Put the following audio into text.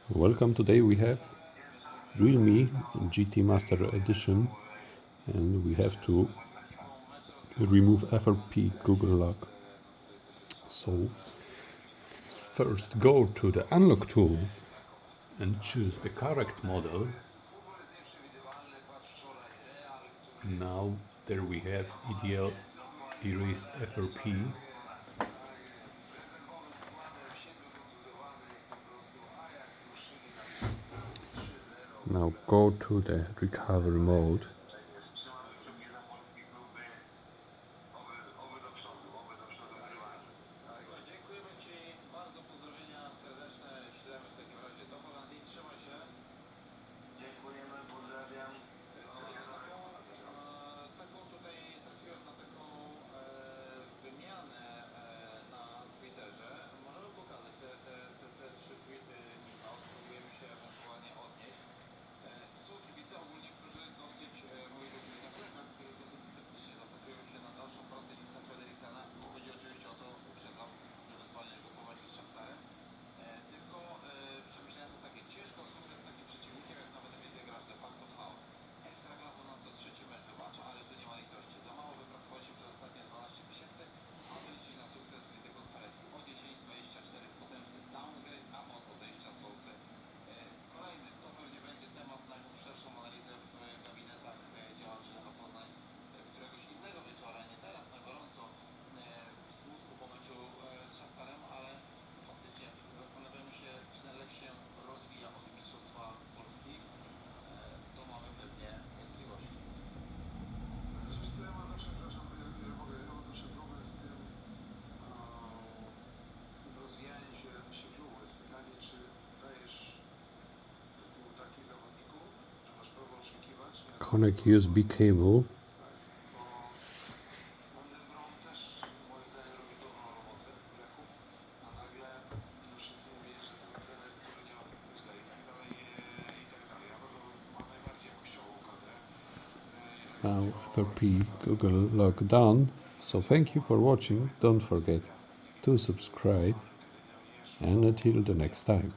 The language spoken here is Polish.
Welcome. Today we have Realme GT Master Edition, and we have to remove FRP Google lock. So first go to the unlock tool and choose the correct model. Now there we have ideal erased FRP. Now go to the recovery mode. Dziękujemy Ci bardzo, pozdrowienia serdeczne, ślemy w takim razie do Holandii, trzymaj się. Dziękujemy, pozdrawiam. Taką tutaj trafiłem na taką wymianę na Twitterze. Możemy pokazać te trzy tweety, Michał, spróbujemy się ewentualnie odnieść. Są kibice ogólnie, którzy dosyć, moi drodzy zaklepem, którzy dosyć sceptycznie zapatrują się na dalszą pracę Nilsa Frederiksena. Chodzi oczywiście o to, uprzedzam, żeby zwalniać go po meczu z Shakhtarem. Tylko przemyślenia są takie, ciężko o sukces z takim przeciwnikiem, jak nawet w lidze grasz de facto chaos. Ekstraklasa na co trzeci mecz wybacza, ale tu nie ma litości. Za mało wypracowali się przez ostatnie 12 miesięcy, a liczyć na sukces w lidze konferencji. Od jesieni 24 potężny downgrade, a od odejścia Sousy kolejny. To pewnie będzie temat na jakąś szerszą analizę w gabinetach działaczy Lecha Poznań któregoś innego wieczora, nie teraz na gorąco w smutku po meczu z Shakhtarem, ale faktycznie zastanawiamy się, czy ten Lech się rozwija od Mistrzostwa Polski. To mamy pewnie wątpliwości. Rzeczywiście ja mam zawsze, przepraszam, ja mam zawsze problem z tym rozwijaniem się klubu. Jest pytanie, czy dajesz typu takich zawodników, że masz prawo oczekiwać. Connect USB cable. Bo Brom też moim zdaniem robi dobrą robotę w Lechu, a nagle wszyscy mówili, że ten trener, który nie ma tak źle i tak dalej, i tak dalej. Ja mam najbardziej jakościową kadrę. Now FRP Google lock done. So thank you for watching. Don't forget to subscribe, and until the next time.